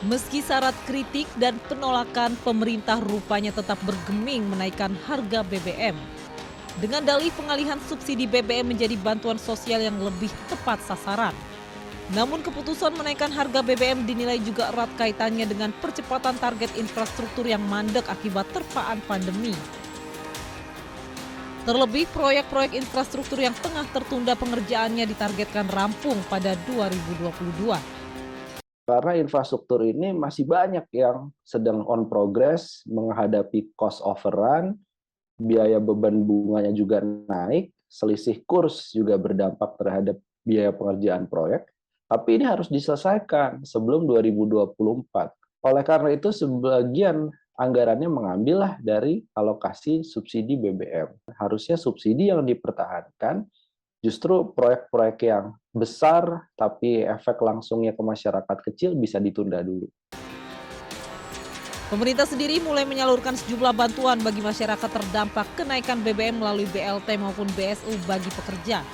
Meski syarat kritik dan penolakan, pemerintah rupanya tetap bergeming menaikkan harga BBM. Dengan dalih pengalihan subsidi BBM menjadi bantuan sosial yang lebih tepat sasaran. Namun keputusan menaikkan harga BBM dinilai juga erat kaitannya dengan percepatan target infrastruktur yang mandek akibat terpaan pandemi. Terlebih proyek-proyek infrastruktur yang tengah tertunda pengerjaannya ditargetkan rampung pada 2022. Karena infrastruktur ini masih banyak yang sedang on progress, menghadapi cost overrun, biaya beban bunganya juga naik, selisih kurs juga berdampak terhadap biaya pengerjaan proyek, tapi ini harus diselesaikan sebelum 2024. Oleh karena itu, sebagian anggarannya mengambillah dari alokasi subsidi BBM. Harusnya subsidi yang dipertahankan, justru proyek-proyek yang besar tapi efek langsungnya ke masyarakat kecil bisa ditunda dulu. Pemerintah sendiri mulai menyalurkan sejumlah bantuan bagi masyarakat terdampak kenaikan BBM melalui BLT maupun BSU bagi pekerja.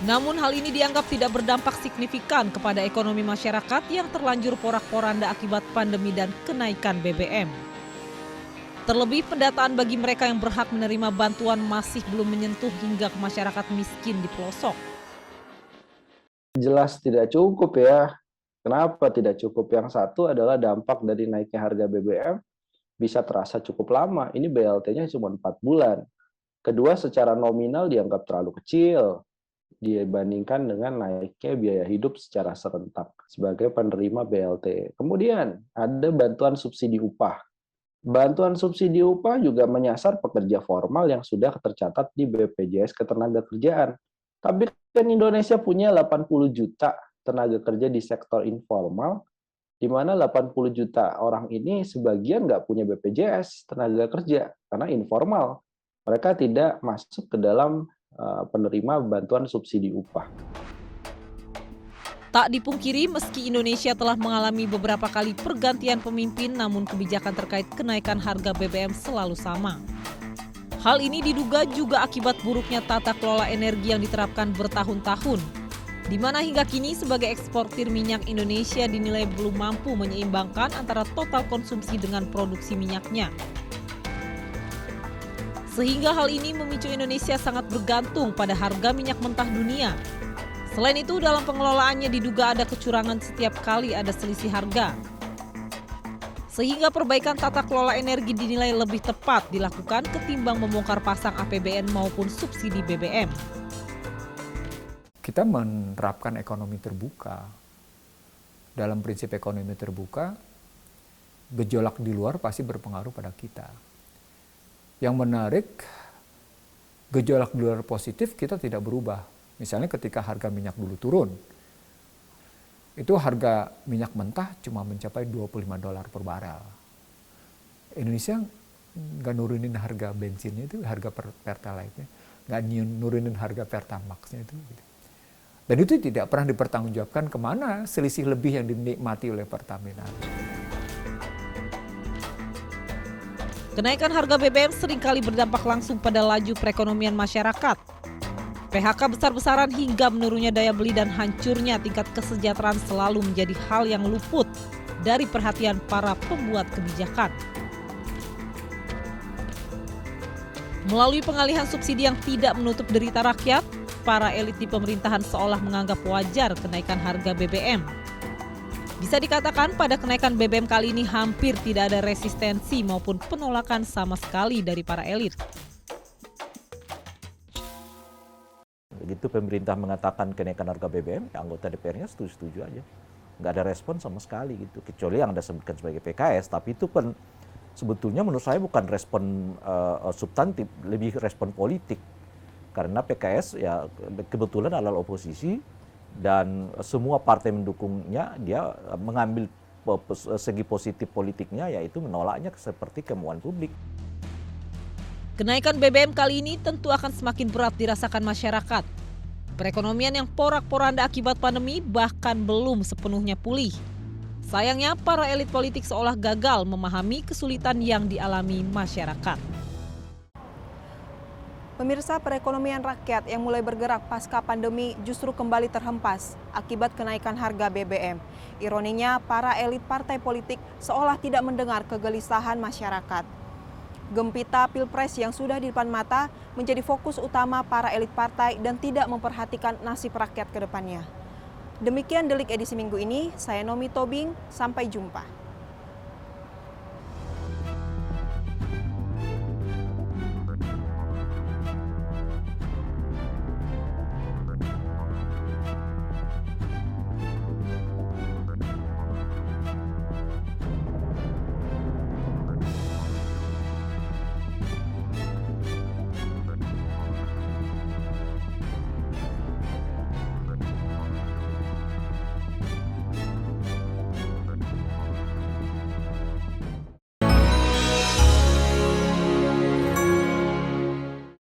Namun hal ini dianggap tidak berdampak signifikan kepada ekonomi masyarakat yang terlanjur porak-poranda akibat pandemi dan kenaikan BBM. Terlebih pendataan bagi mereka yang berhak menerima bantuan masih belum menyentuh hingga ke masyarakat miskin di pelosok. Jelas tidak cukup ya. Kenapa tidak cukup? Yang satu adalah dampak dari naiknya harga BBM bisa terasa cukup lama. Ini BLT-nya cuma 4 bulan. Kedua, secara nominal dianggap terlalu kecil dibandingkan dengan naiknya biaya hidup secara serentak sebagai penerima BLT. Kemudian ada bantuan subsidi upah. Bantuan subsidi upah juga menyasar pekerja formal yang sudah tercatat di BPJS Ketenagakerjaan. Tapi kan Indonesia punya 80 juta tenaga kerja di sektor informal, di mana 80 juta orang ini sebagian nggak punya BPJS tenaga kerja karena informal. Mereka tidak masuk ke dalam penerima bantuan subsidi upah. Tak dipungkiri meski Indonesia telah mengalami beberapa kali pergantian pemimpin, namun kebijakan terkait kenaikan harga BBM selalu sama. Hal ini diduga juga akibat buruknya tata kelola energi yang diterapkan bertahun-tahun, di mana hingga kini sebagai eksportir minyak Indonesia dinilai belum mampu menyeimbangkan antara total konsumsi dengan produksi minyaknya. Sehingga hal ini memicu Indonesia sangat bergantung pada harga minyak mentah dunia. Selain itu, dalam pengelolaannya diduga ada kecurangan setiap kali ada selisih harga. Sehingga perbaikan tata kelola energi dinilai lebih tepat dilakukan ketimbang membongkar pasang APBN maupun subsidi BBM. Kita menerapkan ekonomi terbuka. Dalam prinsip ekonomi terbuka, gejolak di luar pasti berpengaruh pada kita. Yang menarik, gejolak di luar positif kita tidak berubah. Misalnya ketika harga minyak dulu turun, itu harga minyak mentah cuma mencapai $25 per barel. Indonesia nggak nurunin harga bensinnya itu, harga pertalite-nya, nggak nurunin harga pertamax-nya itu. Dan itu tidak pernah dipertanggungjawabkan kemana selisih lebih yang dinikmati oleh Pertamina. Kenaikan harga BBM seringkali berdampak langsung pada laju perekonomian masyarakat. PHK besar-besaran hingga menurunnya daya beli dan hancurnya tingkat kesejahteraan selalu menjadi hal yang luput dari perhatian para pembuat kebijakan. Melalui pengalihan subsidi yang tidak menutup derita rakyat, para elit di pemerintahan seolah menganggap wajar kenaikan harga BBM. Bisa dikatakan pada kenaikan BBM kali ini hampir tidak ada resistensi maupun penolakan sama sekali dari para elit. Begitu pemerintah mengatakan kenaikan harga BBM, anggota DPR-nya setuju-setuju aja. Nggak ada respon sama sekali gitu. Kecuali yang Anda sebutkan sebagai PKS, tapi itu kan sebetulnya menurut saya bukan respon substantif, lebih respon politik. Karena PKS ya kebetulan adalah oposisi dan semua partai mendukungnya, dia mengambil segi positif politiknya yaitu menolaknya seperti kemauan publik. Kenaikan BBM kali ini tentu akan semakin berat dirasakan masyarakat. Perekonomian yang porak-poranda akibat pandemi bahkan belum sepenuhnya pulih. Sayangnya para elit politik seolah gagal memahami kesulitan yang dialami masyarakat. Pemirsa, perekonomian rakyat yang mulai bergerak pasca pandemi justru kembali terhempas akibat kenaikan harga BBM. Ironinya, para elit partai politik seolah tidak mendengar kegelisahan masyarakat. Gempita Pilpres yang sudah di depan mata menjadi fokus utama para elit partai dan tidak memperhatikan nasib rakyat ke depannya. Demikian Delik edisi minggu ini, saya Nomi Tobing, sampai jumpa.